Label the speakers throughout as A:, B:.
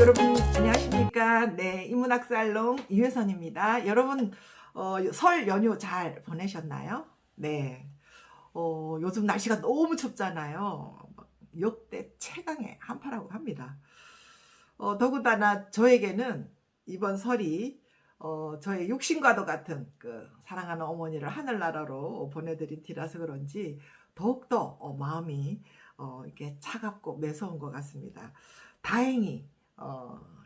A: 여러분 안녕하십니까? 네, 인문학살롱 이회선입니다. 여러분 설 연휴 잘 보내셨나요? 네, 요즘 날씨가 너무 춥잖아요. 역대 최강의 한파라고 합니다. 더군다나 저에게는 이번 설이 저의 육신과도 같은 그 사랑하는 어머니를 하늘나라로 보내드린 뒤라서 그런지 더욱더 마음이 이렇게 차갑고 매서운 것 같습니다. 다행히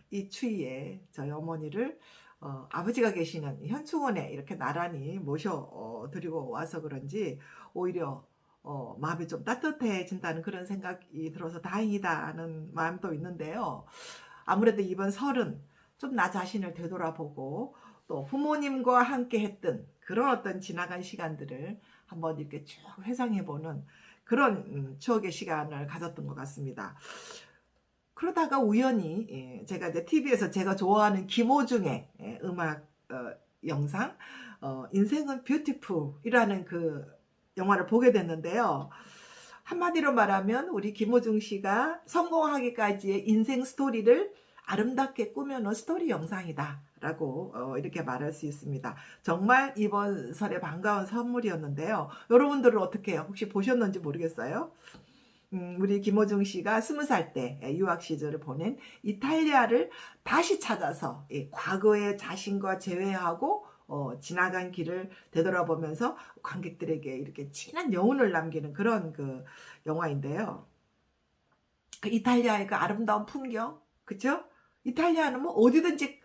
A: 이 추위에 저희 어머니를 아버지가 계시는 현충원에 이렇게 나란히 모셔 드리고 와서 그런지 오히려 마음이 좀 따뜻해진다는 그런 생각이 들어서 다행이다 하는 마음도 있는데요. 아무래도 이번 설은 좀 나 자신을 되돌아보고 또 부모님과 함께 했던 그런 어떤 지나간 시간들을 한번 이렇게 쭉 회상해보는 그런 추억의 시간을 가졌던 것 같습니다. 그러다가 우연히 제가 이제 TV에서 제가 좋아하는 김호중의 음악 영상 인생은 뷰티풀이라는 그 영화를 보게 됐는데요. 한마디로 말하면 우리 김호중 씨가 성공하기까지의 인생 스토리를 아름답게 꾸며놓은 스토리 영상이다 라고 이렇게 말할 수 있습니다. 정말 이번 설에 반가운 선물이었는데요. 여러분들은 어떻게 해요? 혹시 보셨는지 모르겠어요. 우리 김호중 씨가 20살 때 유학 시절을 보낸 이탈리아를 다시 찾아서 과거의 자신과 재회하고 지나간 길을 되돌아보면서 관객들에게 이렇게 진한 여운을 남기는 그런 그 영화인데요. 그 이탈리아의 그 아름다운 풍경, 그죠? 이탈리아는 뭐 어디든지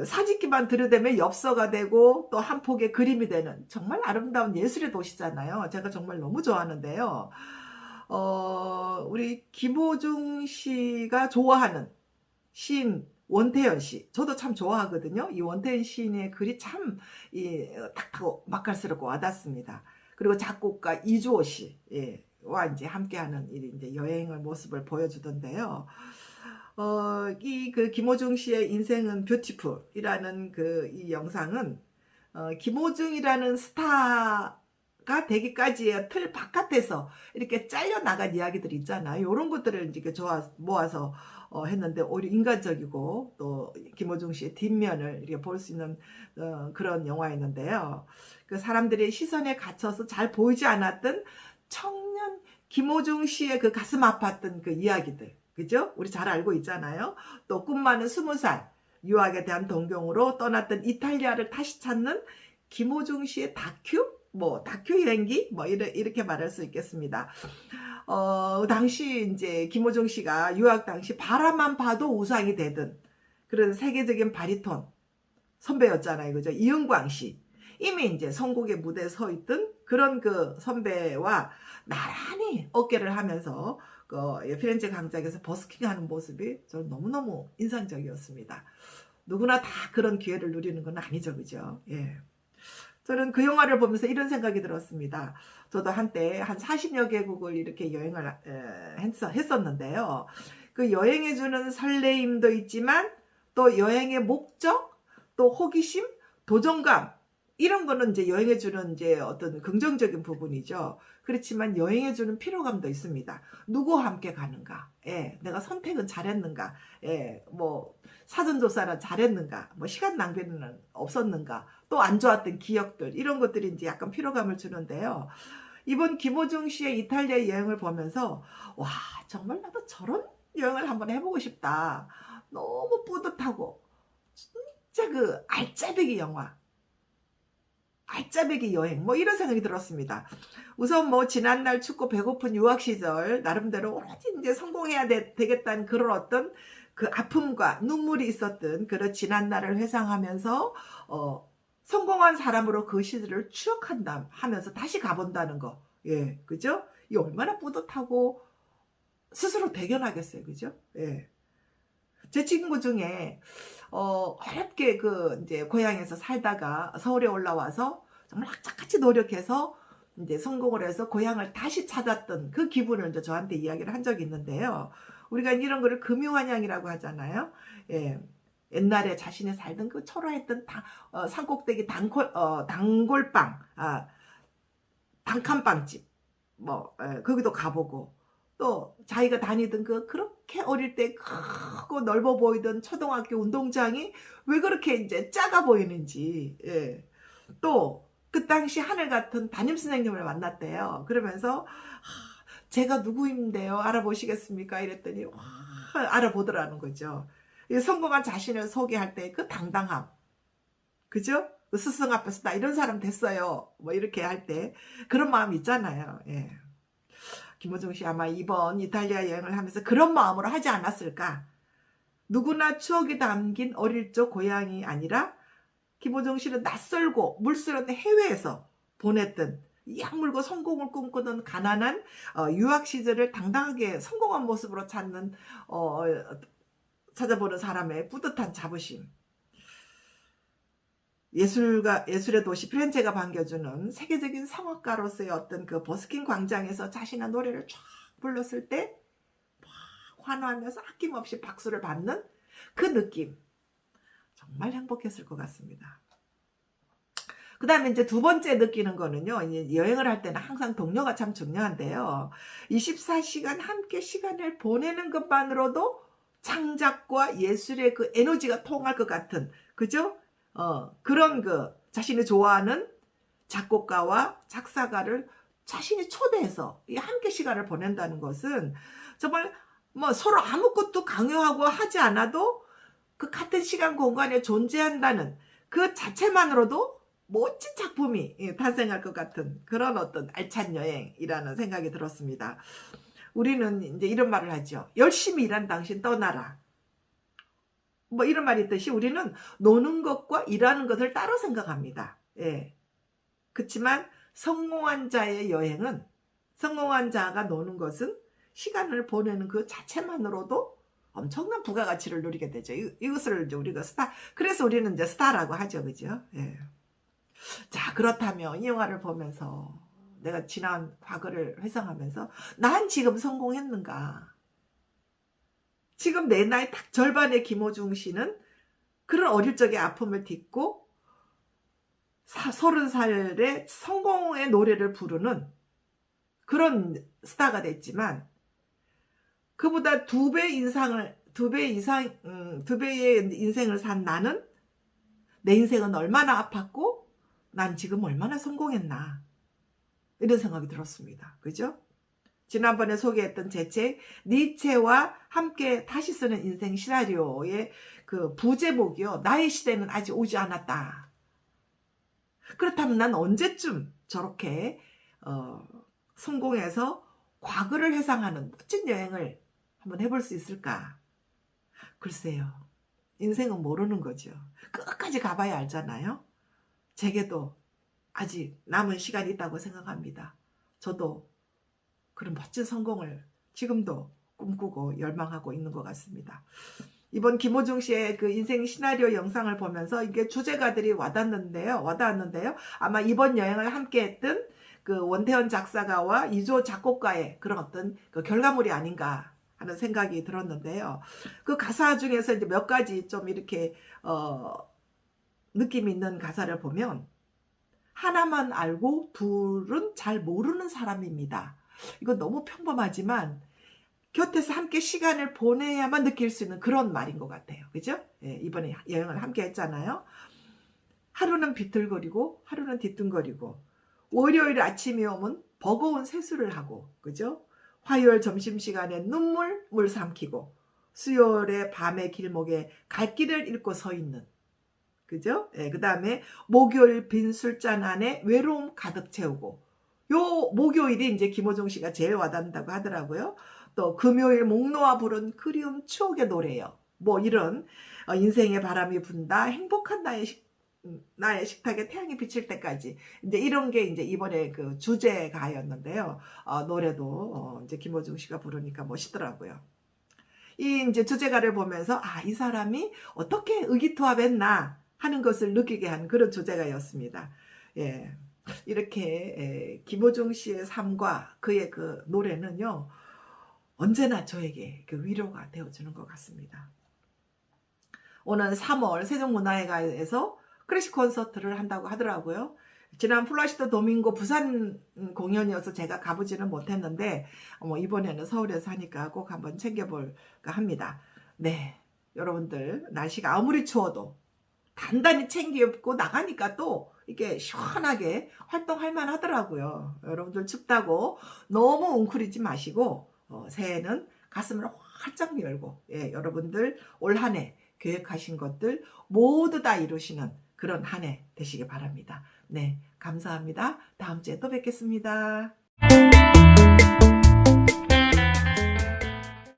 A: 사진기만 들여다보면 엽서가 되고 또 한 폭의 그림이 되는 정말 아름다운 예술의 도시잖아요. 제가 정말 너무 좋아하는데요. 우리 김호중 씨가 좋아하는 시인 원태연 씨, 저도 참 좋아하거든요. 이 원태연 시인의 글이 참 탁하고 맛깔스럽고 와닿습니다. 그리고 작곡가 이주호 씨와 이제 함께하는 이제 여행의 모습을 보여주던데요. 이 그 김호중 씨의 인생은 뷰티풀이라는 그 이 영상은 김호중이라는 스타가 되기까지의 틀 바깥에서 이렇게 잘려 나간 이야기들이 있잖아요. 이런 것들을 이제 모아서 했는데 오히려 인간적이고 또 김호중 씨의 뒷면을 이렇게 볼 수 있는 그런 영화였는데요. 그 사람들의 시선에 갇혀서 잘 보이지 않았던 청년 김호중 씨의 그 가슴 아팠던 그 이야기들, 그죠? 우리 잘 알고 있잖아요. 또 꿈 많은 20살 유학에 대한 동경으로 떠났던 이탈리아를 다시 찾는 김호중 씨의 다큐 여행기 이렇게 말할 수 있겠습니다. 당시 이제 김호중 씨가 유학 당시 바라만 봐도 우상이 되던 그런 세계적인 바리톤 선배였잖아요. 그죠? 이은광 씨. 이미 이제 선곡의 무대에 서 있던 그런 그 선배와 나란히 어깨를 하면서 피렌체 광장에서 버스킹하는 모습이 저는 너무너무 인상적이었습니다. 누구나 다 그런 기회를 누리는 건 아니죠. 그죠? 예. 저는 그 영화를 보면서 이런 생각이 들었습니다. 저도 한때 한 40여 개국을 이렇게 여행을 했었는데요. 그 여행해주는 설레임도 있지만 또 여행의 목적, 또 호기심, 도전감 이런 거는 이제 여행해주는 이제 어떤 긍정적인 부분이죠. 그렇지만 여행해주는 피로감도 있습니다. 누구와 함께 가는가? 예, 내가 선택은 잘했는가? 예, 뭐 사전조사는 잘했는가? 뭐 시간 낭비는 없었는가? 또 안 좋았던 기억들 이런 것들이 이제 약간 피로감을 주는데요. 이번 김호중 씨의 이탈리아 여행을 보면서 와 정말 나도 저런 여행을 한번 해보고 싶다. 너무 뿌듯하고 진짜 그 알짜배기 영화. 알짜배기 여행 이런 생각이 들었습니다. 우선 지난날 춥고 배고픈 유학 시절 나름대로 오로지 이제 성공해야 되겠다는 그런 어떤 그 아픔과 눈물이 있었던 그런 지난날을 회상하면서 성공한 사람으로 그 시절을 추억한다 하면서 다시 가본다는 거. 예, 그죠? 이 얼마나 뿌듯하고 스스로 대견하겠어요. 그죠? 예. 제 친구 중에 어렵게 그 이제 고향에서 살다가 서울에 올라와서 정말 악착같이 노력해서 이제 성공을 해서 고향을 다시 찾았던 그 기분을 이제 저한테 이야기를 한 적이 있는데요. 우리가 이런 거를 금유환영이라고 하잖아요. 예. 옛날에 자신이 살던 그 초라했던 산꼭대기 단골빵, 단칸빵집, 거기도 가보고, 또 자기가 다니던 그렇게 어릴 때 크고 넓어 보이던 초등학교 운동장이 왜 그렇게 이제 작아 보이는지, 예. 또 그 당시 하늘 같은 담임 선생님을 만났대요. 그러면서 제가 누구인데요? 알아보시겠습니까? 이랬더니 와, 알아보더라는 거죠. 성공한 자신을 소개할 때 그 당당함, 그죠? 그 스승 앞에서 나 이런 사람 됐어요. 뭐 이렇게 할 때 그런 마음 있잖아요. 예. 김호중 씨 아마 이번 이탈리아 여행을 하면서 그런 마음으로 하지 않았을까? 누구나 추억이 담긴 어릴 적 고향이 아니라 김호중 씨는 낯설고 물쓰러운 해외에서 보냈던 약물고 성공을 꿈꾸던 가난한 유학 시절을 당당하게 성공한 모습으로 찾아보는 사람의 뿌듯한 자부심. 예술의 도시 피렌체가 반겨주는 세계적인 성악가로서의 어떤 그 버스킹 광장에서 자신의 노래를 쫙 불렀을 때 막 환호하면서 아낌없이 박수를 받는 그 느낌. 정말 행복했을 것 같습니다. 그 다음에 이제 두 번째 느끼는 거는요, 이제 여행을 할 때는 항상 동료가 참 중요한데요. 24시간 함께 시간을 보내는 것만으로도 창작과 예술의 그 에너지가 통할 것 같은, 그죠? 그런 자신이 좋아하는 작곡가와 작사가를 자신이 초대해서 함께 시간을 보낸다는 것은 정말 뭐 서로 아무것도 강요하고 하지 않아도 그 같은 시간 공간에 존재한다는 그 자체만으로도 멋진 작품이 탄생할 것 같은 그런 어떤 알찬 여행이라는 생각이 들었습니다. 우리는 이제 이런 말을 하죠. 열심히 일한 당신 떠나라. 뭐 이런 말이 있듯이 우리는 노는 것과 일하는 것을 따로 생각합니다. 예. 그렇지만 성공한 자의 여행은, 성공한 자가 노는 것은 시간을 보내는 그 자체만으로도 엄청난 부가가치를 누리게 되죠. 이것을 이제 우리가 그래서 우리는 이제 스타라고 하죠. 그죠? 예. 자, 그렇다면 이 영화를 보면서 내가 지난 과거를 회상하면서 난 지금 성공했는가? 지금 내 나이 딱 절반의 김호중 씨는 그런 어릴 적의 아픔을 딛고 30살에 성공의 노래를 부르는 그런 스타가 됐지만, 그보다 두 배의 인생을 산 나는, 내 인생은 얼마나 아팠고 난 지금 얼마나 성공했나, 이런 생각이 들었습니다. 그죠? 지난번에 소개했던 제 책 니체와 함께 다시 쓰는 인생 시나리오의 그 부제목이요, 나의 시대는 아직 오지 않았다. 그렇다면 난 언제쯤 저렇게 성공해서 과거를 회상하는 멋진 여행을 한번 해볼 수 있을까? 글쎄요. 인생은 모르는 거죠. 끝까지 가봐야 알잖아요. 제게도 아직 남은 시간이 있다고 생각합니다. 저도 그런 멋진 성공을 지금도 꿈꾸고 열망하고 있는 것 같습니다. 이번 김호중 씨의 그 인생 시나리오 영상을 보면서 이게 주제가들이 와닿았는데요. 아마 이번 여행을 함께 했던 그 원태현 작사가와 이조 작곡가의 그런 어떤 그 결과물이 아닌가 하는 생각이 들었는데요. 그 가사 중에서 이제 몇 가지 좀 이렇게 느낌 있는 가사를 보면, 하나만 알고 둘은 잘 모르는 사람입니다. 이거 너무 평범하지만 곁에서 함께 시간을 보내야만 느낄 수 있는 그런 말인 것 같아요. 그죠? 예, 이번에 여행을 함께 했잖아요. 하루는 비틀거리고 하루는 뒤뚱거리고, 월요일 아침이 오면 버거운 세수를 하고, 그죠? 화요일 점심시간에 물 삼키고, 수요일에 밤의 길목에 갈 길을 잃고 서 있는, 그죠? 예, 그 다음에 목요일 빈 술잔 안에 외로움 가득 채우고, 요 목요일이 이제 김호중 씨가 제일 와닿는다고 하더라고요. 또 금요일 목 놓아 부른 그리움 추억의 노래요. 뭐 이런 인생의 바람이 분다, 행복한 나의 식탁에 태양이 비칠 때까지, 이제 이런 게 이제 이번에 그 주제가였는데요. 노래도 이제 김호중 씨가 부르니까 멋있더라고요. 이 이제 주제가를 보면서 이 사람이 어떻게 의기투합했나 하는 것을 느끼게 한 그런 주제가였습니다. 예. 이렇게 김호중 씨의 삶과 그의 그 노래는요, 언제나 저에게 그 위로가 되어주는 것 같습니다. 오는 3월 세종문화회관에서 클래식 콘서트를 한다고 하더라고요. 지난 플라시도 도밍고 부산 공연이어서 제가 가보지는 못했는데 이번에는 서울에서 하니까 꼭 한번 챙겨볼까 합니다. 네, 여러분들 날씨가 아무리 추워도 단단히 챙겨 입고 나가니까 또 이게 시원하게 활동할 만 하더라고요. 여러분들 춥다고 너무 웅크리지 마시고 새해에는 가슴을 활짝 열고 여러분들 올 한 해 계획하신 것들 모두 다 이루시는 그런 한 해 되시길 바랍니다. 네, 감사합니다. 다음 주에 또 뵙겠습니다.